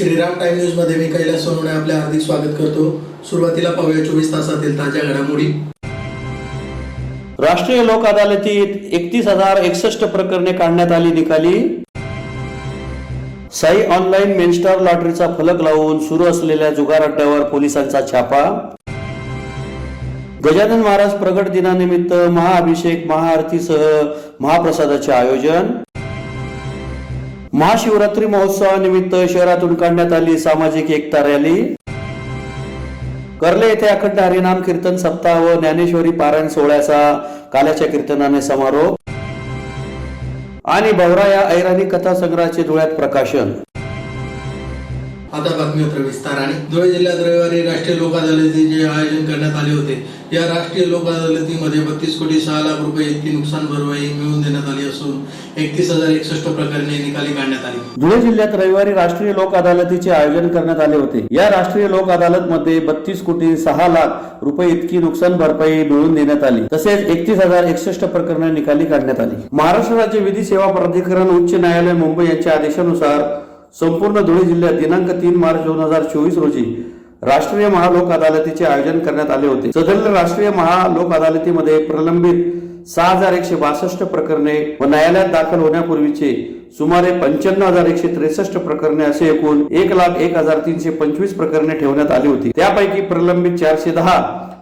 Shriram time news मध्ये मी कैलास सोनवणे आपले हार्दिक स्वागत करतो। सुरुवातीला पाहूया 24 तासातील ताज्या घडामोडी। राष्ट्रीय लोक अदालतीत 31,061 प्रकरणे काढण्यात आली निकाली। साई ऑनलाईन मेनस्टार लॉटरीचा फलक लावून सुरू असलेल्या जुगार अड्ड्यावर पोलिसांचा छापा। गजानन महाराज प्रगट दिनानिमित्त महाअभिषेक महाआरतीसह महाप्रसादाचे आयोजन। महाशिवरात्री महोत्सवानिमित्त शहरातून काढण्यात आली सामाजिक एकता रॅली। कर्ले येथे अखंड हरिनाम कीर्तन सप्ताह व ज्ञानेश्वरी पारायण सोहळ्याचा काल्याच्या कीर्तनाने समारोप। आणि बवरा या ऐराणी कथा संग्रहाचे धुळ्यात प्रकाशन। आता बातमीपत्र विस्ताराने। धुळे जिल्ह्यात रविवारी राष्ट्रीय लोक अदालतीचे आयोजन करण्यात आले होते। या राष्ट्रीय लोक अदालतीमध्ये 32 कोटी 6 लाख रुपये इतकी नुकसान भरपाई मिळवून देण्यात आली असून 31,061 प्रकरणे निकाली काढण्यात आली। धुळे जिल्ह्यात रविवारी राष्ट्रीय लोक अदालतीचे आयोजन करण्यात आले होते। या राष्ट्रीय लोक अदालत मध्ये 32 कोटी 6 लाख रुपये इतकी नुकसान भरपाई मिळवून देण्यात आली। तसेच 31,061 प्रकरणे निकाली काढण्यात आली। महाराष्ट्र राज्य विधी सेवा प्राधिकरण उच्च न्यायालय मुंबई यांच्या आदेशानुसार संपूर्ण धुळे जिल्ह्यात दिनांक 3 मार्च 2024 रोजी राष्ट्रीय महालोक अदालतीचे आयोजन करण्यात आले होते। सदर राष्ट्रीय महालोक अदालतीमध्ये प्रलंबित 6,162 प्रकरणे व न्यायालयात दाखल होण्यापूर्वीचे सुमारे 95,163 प्रकरणे असे एकूण 1,01,325 प्रकरणे ठेवण्यात आली होती। त्यापैकी प्रलंबित 410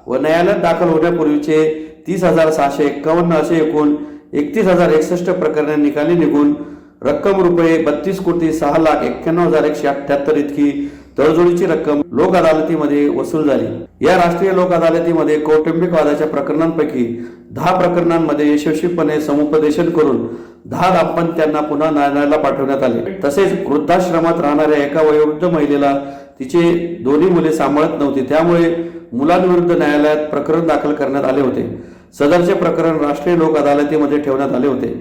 व न्यायालयात दाखल होण्यापूर्वीचे 30,651 असे एकूण 31,061 प्रकरणे निकाली निघून रक्कम रुपये 32 कोटी 6 लाख 91,178 इतकी तडजोडीची रक्कम लोक अदालतीमध्ये वसूल झाली। या राष्ट्रीय लोक अदालतीमध्ये कौटुंबिक वादाच्या प्रकरणांपैकी 10 प्रकरणांमध्ये यशस्वीपणे समुपदेशन करून 10 दाम्पत्यांना पुन्हा न्यायालयाला पाठवण्यात आले। तसेच वृद्धाश्रमात राहणाऱ्या एका वयोवृद्ध महिलेला तिचे दोन्ही मुले सांभाळत नव्हती, त्यामुळे मुलांविरुद्ध न्यायालयात प्रकरण दाखल करण्यात आले होते। सदरचे प्रकरण राष्ट्रीय लोक अदालतीमध्ये ठेवण्यात आले होते।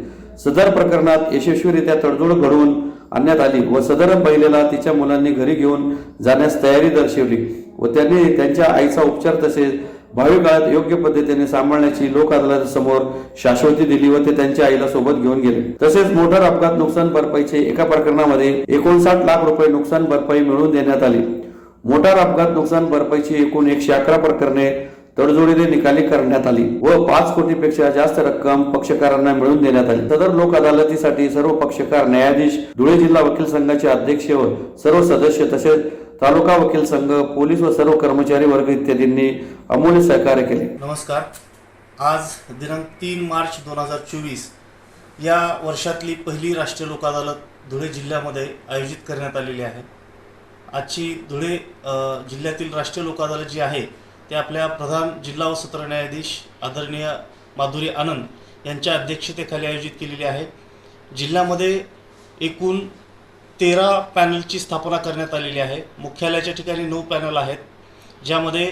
सदर प्रकरणात यशस्वीरित्या तडजोड घडवून आणण्यात आली व सदर महिलेला तिच्या मुलांनी घरी घेऊन जाण्यास तयारी दर्शवली व त्यांनी त्यांच्या आईचा उपचार तसेच भावी काळात योग्य पद्धतीने सांभाळण्याची लोक अदालतीसमोर शाश्वती दिली व ते त्यांच्या आईला सोबत घेऊन गेले। तसेच मोटार अपघात नुकसान भरपाईचे एका प्रकरणामध्ये 59 लाख रुपये नुकसान भरपाई मिळवून देण्यात आली। मोटार अपघात नुकसान भरपाईची एकूण 111 प्रकरणे तडजोडीने निकाली करण्यात आली व 5 कोटीपेक्षा जास्त रक्कम पक्षकारांना मिळवून देण्यात आली। सदर लोक अदालतीसाठी सर्व पक्षकार, न्यायाधीश, धुळे जिल्हा वकील संघाचे अध्यक्ष व सर्व सदस्य तसेच तालुका वकील संघ, पोलीस व सर्व कर्मचारी वर्ग इत्यादींनी अमूल्य सहकार्य केले। नमस्कार। आज दिनांक 3 मार्च 2024 या वर्षातली पहिली राष्ट्रीय लोक अदालत धुळे जिल्ह्यामध्ये आयोजित करण्यात आलेली आहे। आजची धुळे जिल्ह्यातील राष्ट्रीय लोक अदालत जी आहे ते आपल्या प्रधान जिल्हा व सत्र न्यायाधीश आदरणीय माधुरी आनंद यांच्या अध्यक्षतेखाली आयोजित केलेली आहे। जिल्ह्यामध्ये एकूण 13 पॅनलची स्थापना करण्यात आलेली आहे। मुख्यालयाच्या ठिकाणी 9 पॅनल आहेत, ज्यामध्ये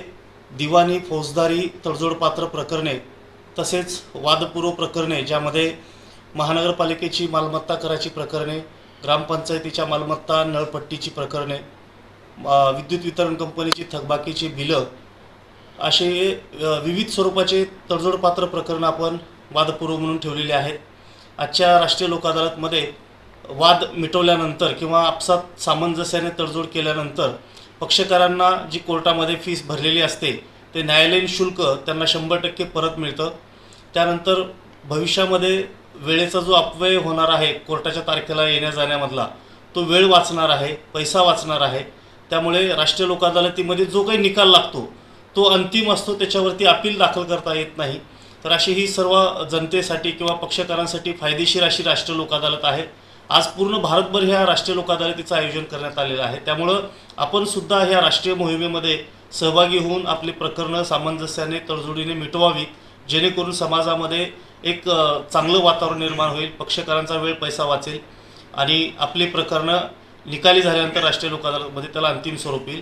दिवाणी, फौजदारी, तडजोडपात्र प्रकरणे तसेच वादपूर्व प्रकरणे, ज्यामध्ये महानगरपालिकेची मालमत्ता कराची प्रकरणे, ग्रामपंचायतीच्या मालमत्ता नळपट्टीची प्रकरणे, विद्युत वितरण कंपनीची थकबाकीची बिलं असे विविध स्वरूपाचे तडजोडपात्र प्रकरण आपण वादपूर्व म्हणून ठेवलेले आहेत। आजच्या राष्ट्रीय लोक अदालतमध्ये वाद मिटवल्यानंतर किंवा आपसात सामंजस्याने तडजोड केल्यानंतर पक्षकारांना जी कोर्टामध्ये फीस भरलेली असते ते न्यायालयीन शुल्क त्यांना 100% परत मिळतं। त्यानंतर भविष्यामध्ये वेळेचा जो अपव्यय होणार आहे कोर्टाच्या तारखेला येण्या जाण्यामधला, तो वेळ वाचणार आहे, पैसा वाचणार आहे। त्यामुळे राष्ट्रीय लोक अदालतीमध्ये जो काही निकाल लागतो तो अंतिम असतो, त्याच्यावरती अपील दाखल करता येत नाही। तर अशी ही सर्व जनतेसाठी किंवा पक्षकारांसाठी फायदेशीर अशी राष्ट्रीय लोक अदालत आहे। आज पूर्ण भारतभर ह्या राष्ट्रीय लोक अदालतीचं आयोजन करण्यात आलेलं आहे। त्यामुळं आपण सुद्धा ह्या राष्ट्रीय मोहिमेमध्ये सहभागी होऊन आपली प्रकरणं सामंजस्याने तडजोडीने मिटवावी, जेणेकरून समाजामध्ये एक चांगलं वातावरण निर्माण होईल, पक्षकारांचा वेळ पैसा वाचेल आणि आपली प्रकरणं निकाली झाल्यानंतर राष्ट्रीय लोक अदालतमध्ये त्याला अंतिम स्वरूप येईल।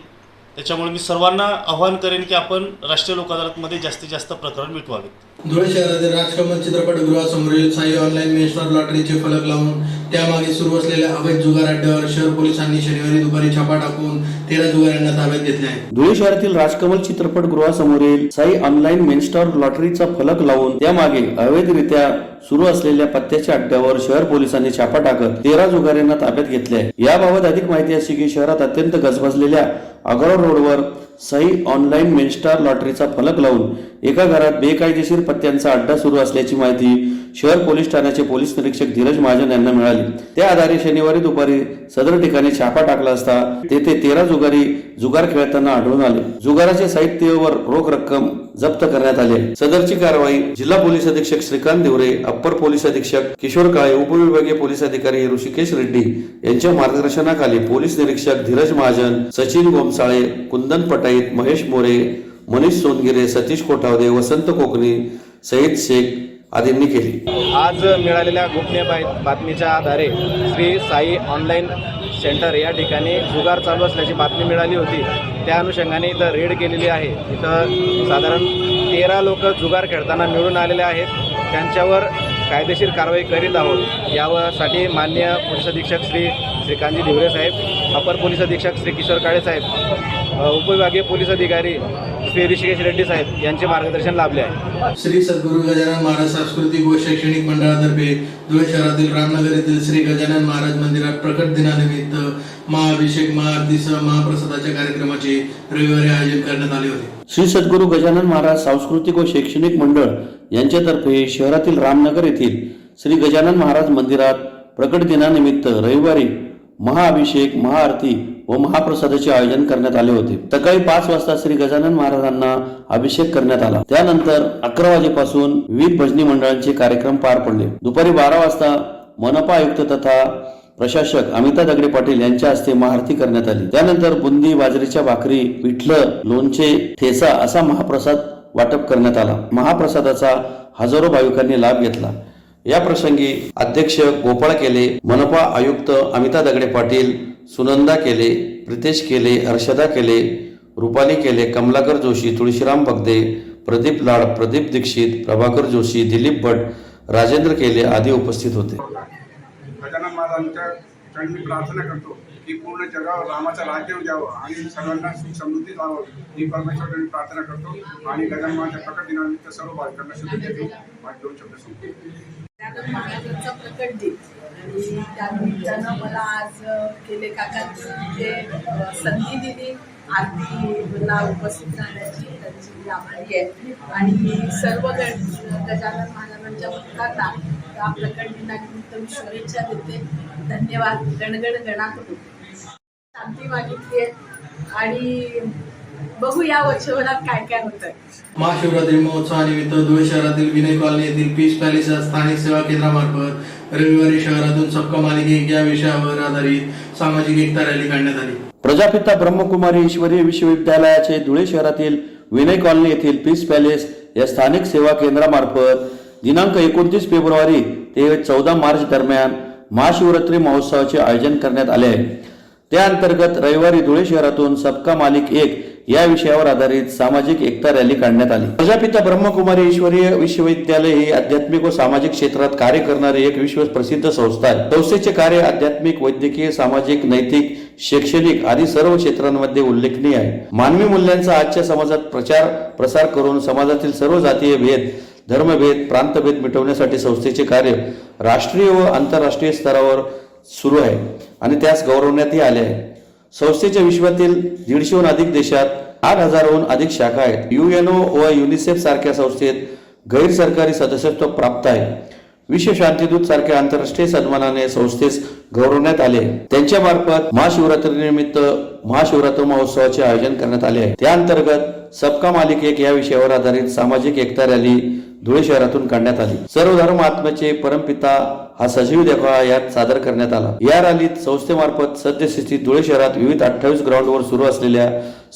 त्याच्यामुळे मी सर्वांना आवाहन करेन की आपण राष्ट्रीय लोक अदालतमध्ये जास्तीत जास्त प्रकरण मिटवावेत। धुळे शहरातील राजकमल चित्रपटगृहासमोरील साई ऑनलाईन मेन्स्टार लॉटरीचे फलक लावून त्यामागे सुरू असलेल्या अवैध जुगार अड्ड्यावर शहर पोलिसांनी शनिवारी दुपारी छापा टाकून 13 जुगाऱ्यांना ताब्यात घेतले आहे. धुळे शहरातील राजकमल चित्रपटगृहासमोरील साई ऑनलाईन मेन्स्टार लॉटरीचा फलक लावून त्यामागे अवैधरित्या सुरू असलेल्या पत्त्याच्या अड्ड्यावर शहर पोलिसांनी छापा टाकत 13 जुगाऱ्यांना ताब्यात घेतले आहे. याबाबत अधिक माहिती अशी की शहरात अत्यंत गजबजलेल्या अगरव रोडवर साई ऑनलाईन मेन्स्टार लॉटरीचा फलक लावून एका घरात बेकायदेशीर पत्त्यांचा अड्डा सुरू असल्याची माहिती शहर पोलीस ठाण्याचे पोलीस निरीक्षक धीरज महाजन यांना मिळाली. त्या आधारे शनिवारी दुपारी सदर ठिकाणी छापा टाकला असता तेथे 13 जुगारी जुगार खेळताना आढळून आले. जुगाराचे साहित्य व रोख रक्कम जप्त करण्यात आले. सदरची कारवाई जिल्हा पोलीस अधीक्षक श्रीकांत देवरे, अप्पर पोलीस अधीक्षक किशोर काळे, उपविभागीय पोलीस अधिकारी ऋषिकेश रेड्डी यांच्या मार्गदर्शनाखाली पोलीस निरीक्षक धीरज महाजन, सचिन गोमसाळे, कुंदन पटाईत, महेश मोरे, मनीष सोनगिरे, सतीश कोठावदे, वसंत कोकणी, सईद शेख आदींनी केली. आज मिळालेल्या गोपनीय बातमीच्या आधारे श्री साई ऑनलाईन सेंटर या ठिकाणी जुगार चालू असल्याची बातमी मिळाली होती. त्या अनुषंगाने इथं रेड केलेली आहे. इथं साधारण 13 लोक जुगार खेळताना मिळून आलेले आहेत. त्यांच्यावर कायदेशीर कारवाई करीत आहोत. यासाठी माननीय पोलीस अधीक्षक श्री श्रीकांतजी धिवरे साहेब, अपर पोलीस अधीक्षक श्री किशोर काळे साहेब, उपविभागीय पोलीस अधिकारी श्री ऋषिकेश रेड्डी साहेब यांचे मार्गदर्शन लाभले आहे. श्री सद्गुरू गजानन महाराज सांस्कृतिक व शैक्षणिक मंडळातर्फे धुळे शहरातील रामनगर येथील श्री गजानन महाराज मंदिरात प्रकट दिनानिमित्त महाअभिषेक, महाआरतीसह महाप्रसादाच्या कार्यक्रमाचे रविवारी आयोजन करण्यात आले होते. श्री सद्गुरू गजानन महाराज सांस्कृतिक व शैक्षणिक मंडळ यांच्यातर्फे शहरातील रामनगर येथील श्री गजानन महाराज मंदिरात प्रकट दिनानिमित्त रविवारी महाअभिषेक, महाआरती व महाप्रसादाचे आयोजन करण्यात आले होते. सकाळी 5 वाजता श्री गजानन महाराजांना अभिषेक करण्यात आला. त्यानंतर 11 वाजेपासून विविध भजनी मंडळांचे कार्यक्रम पार पडले. दुपारी 12 वाजता मनपा आयुक्त तथा प्रशासक अमिता दगडे पाटील यांच्या हस्ते महाआरती करण्यात आली. त्यानंतर बुंदी, बाजरीच्या भाकरी, पिठलं, लोणचे, ठेचा असा महाप्रसाद वाटप करण्यात आला. महाप्रसादाचा हजारो भाविकांनी लाभ घेतला. या प्रसंगी अध्यक्ष गोपाळ केले, मनपा आयुक्त अमिता दगडे पाटील, सुनंदा केले, प्रितेश केले, हर्षदा केले, रुपाली केले, कमलाकर जोशी, तुळशीराम बगदे, प्रदीप लाड, प्रदीप दीक्षित, प्रभाकर जोशी, दिलीप भट, राजेंद्र केले आदी उपस्थित होते. गजानन महाराजांच्या चरणी प्रार्थना करतो की पूर्ण जगावर रामाचं राज्य द्यावं आणि सर्वांना सुख समृद्धी जावं ही परमेश्वरांनी प्रार्थना करतो आणि गजानन महाराजांच्या प्रकट दिनानिमित्त सर्व बालकांना शुभेच्छा देतो. माझे 2 शब्द सांगतो. गजानन महाराजांचा प्रकट दिन आणि त्यानिमित्तानं मला आज केले काकांची संधी दिली आरतीला उपस्थित राहण्याची, त्यांची मी आभारी आहे. आणि सर्व गजानन महाराजांच्या भक्तांना त्या प्रकट दिनानिमित्त मी शुभेच्छा देते. धन्यवाद. गणगण गणाकडून शांती मागितली आहे आणि बघू या वर्षभरात काय काय होतंय. महाशिवरात्री महोत्सवानिमित्त धुळे शहरातील विनय कॉलनी येथील पीस पॅलेस या स्थानिक सेवा केंद्रामार्फत रविवारी शहरातून सबका मालिक एक या विषयावर आधारित सामाजिक एकता रॅली काढण्यात आली. प्रजापिता ब्रह्मकुमारी ईश्वरीय विश्वविद्यालयाचे धुळे शहरातील विनय कॉलनी येथील पीस पॅलेस या स्थानिक सेवा केंद्रामार्फत दिनांक 29 फेब्रुवारी ते 14 मार्च दरम्यान महाशिवरात्री महोत्सवाचे आयोजन करण्यात आले आहे. त्या अंतर्गत रविवारी धुळे शहरातून सबका मालिक एक या विषयावर आधारित सामाजिक एकता रॅली काढण्यात आली. प्रजापिता ब्रह्मकुमारी ईश्वरीय विश्वविद्यालय ही आध्यात्मिक व सामाजिक क्षेत्रात कार्य करणारी एक विश्व प्रसिद्ध संस्था आहे. संस्थेचे कार्य आध्यात्मिक, वैद्यकीय, सामाजिक, नैतिक, शैक्षणिक आदी सर्व क्षेत्रांमध्ये उल्लेखनीय आहे. मानवी मूल्यांचा आजच्या समाजात प्रचार प्रसार करून समाजातील सर्व जातीय भेद, धर्मभेद, प्रांतभेद मिटवण्यासाठी संस्थेचे कार्य राष्ट्रीय व आंतरराष्ट्रीय स्तरावर सुरू आहे आणि त्यास गौरवण्यातही आले आहे. संस्थेच्या विश्वातील 150हून अधिक देशात 8,000हून अधिक शाखा आहेत. UNO व युनिसेफ सारख्या संस्थेत गैर सरकारी सदस्यत्व प्राप्त आहे. विश्व शांतीदूत सारख्या आंतरराष्ट्रीय सन्मानाने संस्थेस गौरवण्यात आले. त्यांच्या मार्फत महाशिवरात्रीनिमित्त महाशिवरात्र महोत्सवाचे आयोजन करण्यात आले आहे. त्या अंतर्गत सबका मालिक एक या विषयावर आधारित सामाजिक एकता रॅली धुळे शहरातून काढण्यात आली. सर्व धर्म आत्म्याचे परमपिता हा सजीव देखावा यात सादर करण्यात आला. या रॅलीत संस्थेमार्फत सद्यस्थितीत धुळे शहरात विविध 28 ग्राउंडवर सुरू असलेल्या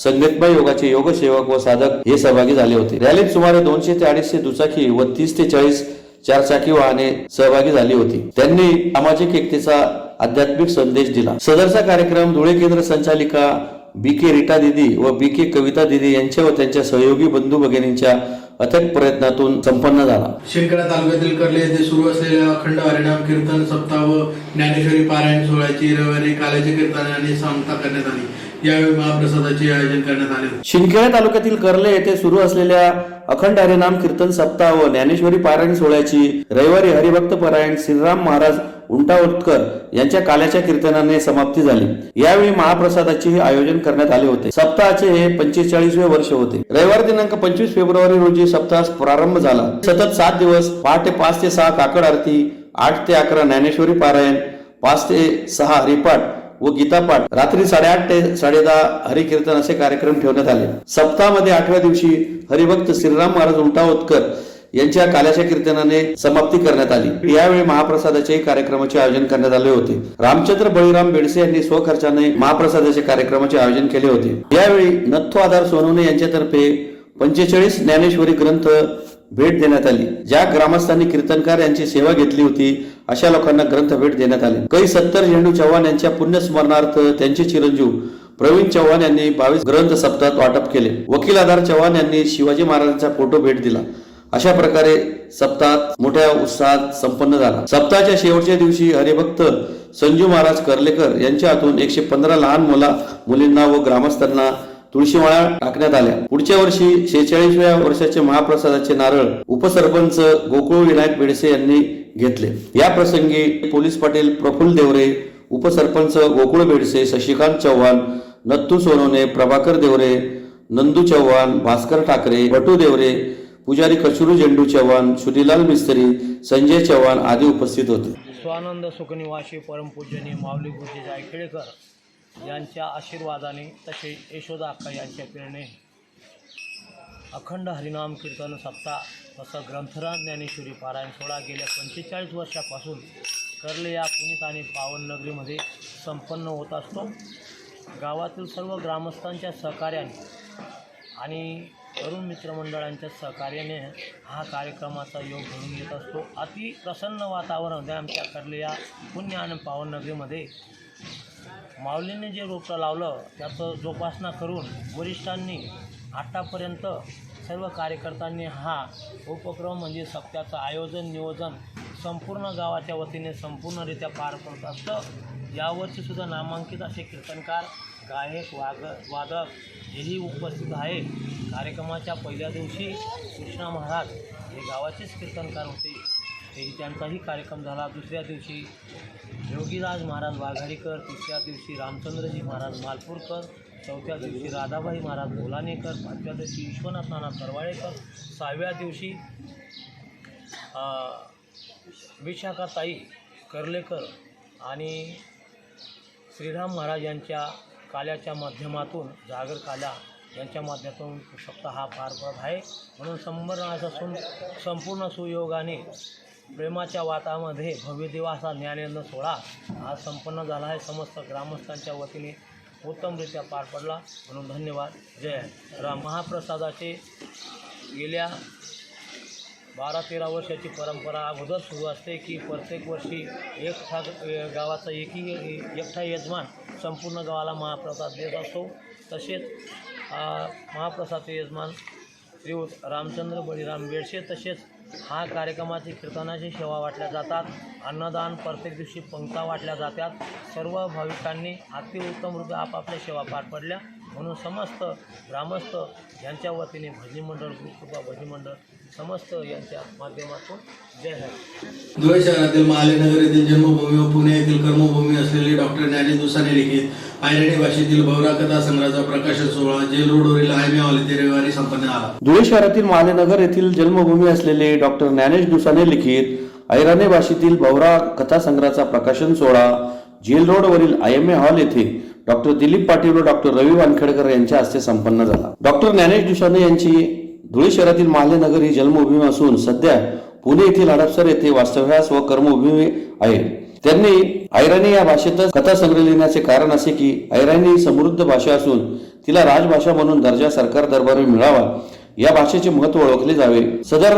संगीतमय योगाचे योगसेवक व साधक हे सहभागी झाले होते. रॅलीत सुमारे 200 ते 250 दुचाकी व 30 ते 40 चारचाकी वाहने सहभागी झाली होती. त्यांनी सामाजिक एकतेचा आध्यात्मिक संदेश दिला. सदरचा कार्यक्रम धुळे केंद्र संचालिका BK रीटा दिदी व BK कविता दिदी यांच्या व त्यांच्या सहयोगी बंधू भगिनींच्या अथक प्रयत्नातून संपन्न झाला. शिंदखेडा तालुक्यातील कर्ले येथे सुरू असलेल्या अखंड हरिनाम कीर्तन सप्ताह व ज्ञानेश्वरी पारायण सोहळ्याची रविवारी काल्याच्या कीर्तनाने सांगता करण्यात आली. यावेळी महाप्रसादाचे आयोजन करण्यात आले होते. शिंदखेडा तालुक्यातील कर्ले येथे सुरू असलेल्या अखंड हरिनाम कीर्तन सप्ताह व ज्ञानेश्वरी पारायण सोहळ्याची रविवारी हरिभक्त परायण श्रीराम महाराज उंटावतकर यांच्या काल्याच्या कीर्तनाने समाप्ती झाली. यावेळी महाप्रसादाचे आयोजन करण्यात आले होते. सप्ताहाचे हे 45वे वर्ष होते. रविवार दिनांक 25 फेब्रुवारी रोजी सप्ताहास प्रारंभ झाला. सतत 7 दिवस पहाटे 5 ते 6 काकड आरती, 8 ते 11 ज्ञानेश्वरी पारायण, 5 ते 6 हरिपाठ व गीतापाठ, रात्री 8:30 ते 10:30 हरिकीर्तन असे कार्यक्रम ठेवण्यात आले. सप्ताहामध्ये 8व्या दिवशी हरिभक्त श्रीराम महाराज उंटावतकर यांच्या काल्याच्या कीर्तनाने समाप्ती करण्यात आली. यावेळी महाप्रसादाचे कार्यक्रमाचे आयोजन करण्यात आले होते. रामचंद्र बळीराम बेडसे यांनी स्वखर्चाने महाप्रसादाचे कार्यक्रमाचे आयोजन केले होते. यावेळी नथू आधार सोनवणे यांच्यातर्फे 45 ज्ञानेश्वरी ग्रंथ भेट देण्यात आली. ज्या ग्रामस्थांनी कीर्तनकार यांची सेवा घेतली होती अशा लोकांना ग्रंथ भेट देण्यात आले. कै 70 झेंडू चव्हाण यांच्या पुण्यस्मरणार्थ त्यांचे चिरंजीव प्रवीण चव्हाण यांनी 22 ग्रंथ सप्ताहात वाटप केले. वकील आधार चव्हाण यांनी शिवाजी महाराजांचा फोटो भेट दिला. अशा प्रकारे सप्ताहात मोठ्या उत्साहात संपन्न झाला. सप्ताहाच्या शेवटच्या दिवशी हरिभक्त संजू महाराज कर्लेकर यांच्या हातून 115 लहान मुलींना व ग्रामस्थांना तुळशीमाळा टाकण्यात आल्या. पुढच्या वर्षी 46व्या वर्षाचे महाप्रसादाचे नारळ उपसरपंच गोकुळ विनायक बेडसे यांनी घेतले. या प्रसंगी पोलीस पाटील प्रफुल्ल देवरे, उपसरपंच गोकुळ बेडसे, शशिकांत चव्हाण, नत्तू सोनवणे, प्रभाकर देवरे, नंदू चव्हाण, भास्कर ठाकरे, बटू देवरे, पुजारी कचरू झेंडू चव्हाण, सुनीलाल मिस्त्री, संजय चव्हाण आदी उपस्थित होते. स्वानंद सुखनिवासी परमपूजनीय माऊली गुरुजी जायखेडकर यांच्या आशीर्वादाने तसेच यशोदा अक्का यांच्या प्रेरणेने अखंड हरिनाम कीर्तन सप्ताह तसं ग्रंथराज ज्ञानेश्वरी पारायण सोहळा गेल्या 45 वर्षापासून कर्ले या पुनीत आणि पावन नगरीमध्ये संपन्न होत असतो. गावातील सर्व ग्रामस्थांच्या सहकार्याने आणि तरुण मित्रमंडळांच्या सहकार्याने हा कार्यक्रमाचा योग घडून येत असतो. अति प्रसन्न वातावरण आमच्या कर्ले या पुण्य आणि पावन नगरीमध्ये माऊलींनी जे रोपटं लावलं त्याचं जोपासना करून वरिष्ठांनी आतापर्यंत सर्व कार्यकर्त्यांनी हा उपक्रम म्हणजे सप्त्याचं आयोजन नियोजन संपूर्ण गावाच्या वतीने संपूर्णरित्या पार पडत असतं. यावर्षीसुद्धा नामांकित असे कीर्तनकार, गायक, वादक हेही उपस्थित आहे. कार्यक्रमाच्या पहिल्या दिवशी कृष्णा महाराज हे गावाचेच कीर्तनकार होते, त्यांचाही कार्यक्रम झाला. दुसऱ्या दिवशी योगीराज महाराज वाघाडीकर, तिसऱ्या दिवशी रामचंद्रजी महाराज मालपूरकर, चौथ्या दिवशी राधाबाई महाराज बोलानेकर, पाचव्या दिवशी विश्वनाथ नाना करवाळेकर, 6व्या दिवशी विशाखाताई कर्लेकर आणि श्रीराम महाराज यांच्या काल्याच्या माध्यमातून जागर काल्या यांच्या माध्यमातून सप्ताह हा पार पडत आहे. म्हणून संभ्रमाचा संपूर्ण सुयोगाने प्रेमाच्या वातामध्ये भव्य दिवासा ज्ञानेंद्र सोहळा आज संपन्न झाला आहे. समस्त ग्रामस्थांच्या वतीने उत्तमरित्या पार पडला म्हणून धन्यवाद. जय राम. महाप्रसादाचे गेल्या 12-13 वर्षाची परंपरा अगोदर सुरू असते की प्रत्येक वर्षी गावाचा एकटा यजमान संपूर्ण गावाला महाप्रसाद देत असतो. तसेच महाप्रसादचे यजमान श्री रामचंद्र बळीराम बेडसे. तसेच हा कार्यक्रमाची कीर्तनाची सेवा वाटल्या जातात. अन्नदान प्रत्येक दिवशी पंक्ता वाटल्या जातात. सर्व भाविकांनी अतिउत्तमरित्या आपापल्या सेवा पार पडल्या म्हणून समस्त ग्रामस्थ यांच्या वतीने भजनी मंडळ, गुरुकृपा भजनी मंडळ समस्त यांच्या माध्यमातून जय हरी. धुळे शहरातील महालेनगर येथील जन्मभूमी व पुणे येथील कर्मभूमी असलेले डॉक्टर ज्ञानेश दुसाने लिखित आयरणी भाषेतील भवरा कथा संग्रहाचा प्रकाशन सोहळा जेल रोडवरील हायमे हॉल येथे रविवारी संपन्न झाला. धुळे शहरातील महालेनगर येथील जन्मभूमी असलेले डॉक्टर ज्ञानेश दुसाने लिखित आयराणी भाषेतील भवरा कथा संग्रहाचा प्रकाशन सोहळा जेल रोडवरील आयएमए हॉल येथे डॉक्टर दिलीप पाटील व डॉक्टर रवी वानखेडकर यांच्या हस्ते संपन्न झाला. डॉक्टर ज्ञानेश दुसाने यांची धुळे शहरातील महालेनगर ही जन्मभूमी असून सध्या पुणे येथील हडपसर येथे वास्तव्यास व कर्मभूमी आहे. त्यांनी आयराणी या भाषेतच कथा संग्रह लिहिण्याचे कारण असे की आयराणी समृद्ध भाषा असून तिला राजभाषा म्हणून दर्जा सरकार दरबारी मिळावा, या भाषेचे महत्त्व ओळखले जावे. सदर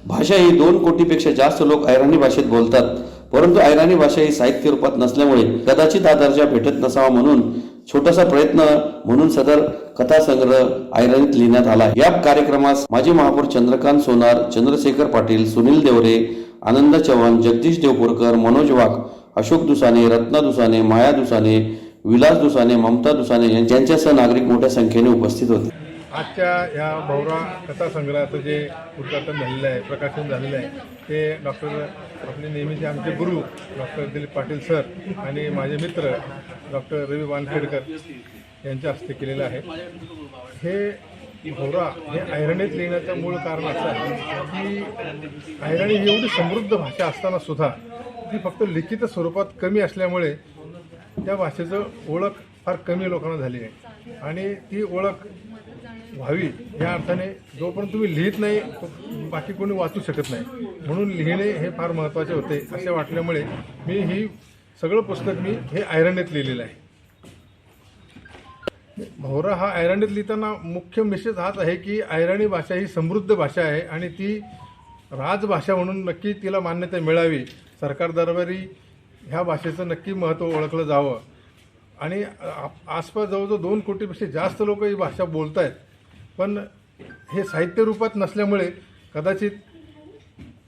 भाषा ही 2 कोटीपेक्षा जास्त लोक आयराणी भाषेत बोलतात, परंतु आयराणी भाषा ही साहित्य रूपात नसल्यामुळे कदाचित हा दर्जा भेटत नसावा. म्हणून छोटासा प्रयत्न म्हणून सदर कथासंग्रह ऐरणीत लिहिण्यात आला. या कार्यक्रमास माजी महापौर चंद्रकांत सोनार, चंद्रशेखर पाटील, सुनील देवरे, आनंद चव्हाण, जगदीश देवपूरकर, मनोज वाघ, अशोक दुसाने, रत्ना दुसाने, माया दुसाने, विलास दुसाने, ममता दुसाने यांच्यासह नागरिक मोठ्या संख्येने उपस्थित होते. आजच्या या भवरा कथासंग्रहाचं जे उद्घाटन झालेलं आहे, प्रकाशन झालेलं आहे, ते आपले नेहमीचे आमचे गुरु डॉक्टर दिलीप पाटील सर आणि माझे मित्र डॉक्टर रवी वानखेडकर यांच्या हस्ते केलेलं आहे. हे भवरा हे ऐरणीत लिहिण्याचं मूळ कारण असं आहे की ऐरणी ही एवढी समृद्ध भाषा असताना सुद्धा ती फक्त लिखित स्वरूपात कमी असल्यामुळे त्या भाषेचं ओळख फार कमी लोकांना झाली आहे आणि ती ओळख व्हावी या अर्थाने जोपर्यंत तुम्ही लिहित नाही बाकी कोणी वाचू शकत नाही, म्हणून लिहिणे हे फार महत्त्वाचे होते असे वाटल्यामुळे मी ही सगळं पुस्तक मी हे ऐरणीत लिहिलेलं आहे. भवरा हा ऐरणीत लिहिताना मुख्य मेसेज हाच आहे की ऐरणी भाषा ही समृद्ध भाषा आहे आणि ती राजभाषा म्हणून नक्की तिला मान्यता मिळावी. सरकार दरबारी ह्या भाषेचं नक्की महत्त्व ओळखलं जावं आणि आसपास जवळजवळ 2 कोटीपेक्षा जास्त लोक ही भाषा बोलत आहेत, पण हे साहित्य रूपात नसल्यामुळे कदाचित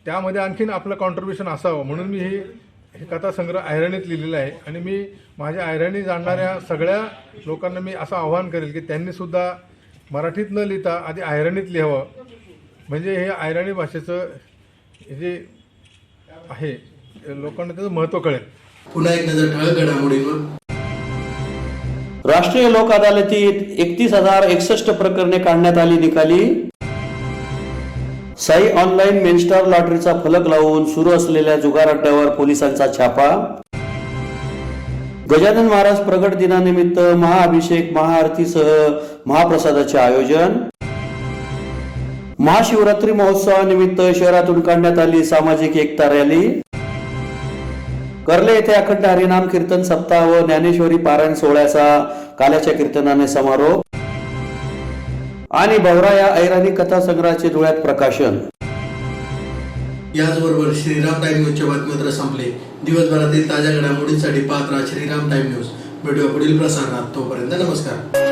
त्यामध्ये आणखीन आपलं कॉन्ट्रीब्युशन असावं म्हणून मी हे कथासंग्रह ऐरणीत लिहिलेला आहे. आणि मी माझ्या ऐरणी जाणणाऱ्या सगळ्या लोकांना मी असं आवाहन करेल की त्यांनीसुद्धा मराठीत न लिहिता आधी ऐरणीत लिहावं, म्हणजे हे ऐरणी भाषेचं जे आहे लोकांना त्याचं महत्त्व कळेल. पुन्हा एक नजर ठळक घडामोडींवर. राष्ट्रीय लोक अदालतीत 31,061 प्रकरणे काढण्यात आली निकाली. साई ऑनलाईन मेनस्टार लॉटरीचा फलक लावून सुरू असलेल्या जुगार अड्ड्यावर पोलिसांचा छापा. गजानन महाराज प्रगट दिनानिमित्त महाअभिषेक, महाआरतीसह महाप्रसादाचे आयोजन. महाशिवरात्री महोत्सवानिमित्त शहरातून काढण्यात आली सामाजिक एकता रॅली. कर्ले येथे अखंड हरिनाम कीर्तन सप्ताह व ज्ञानेश्वरी पारायण सोहळ्याचा काल्याच्या कीर्तनाने समारोप. आणि भवरा या ऐराणी कथासंग्रहाचे धुळ्यात प्रकाशन. याचबरोबर श्रीराम टाइम न्यूजच्या बातमीपत्र संपले. दिवसभरातील ताज्या घडामोडींसाठी पाहत राहा श्रीराम टाइम न्यूज. भेटूया पुढील प्रसारणात. तोपर्यंत नमस्कार.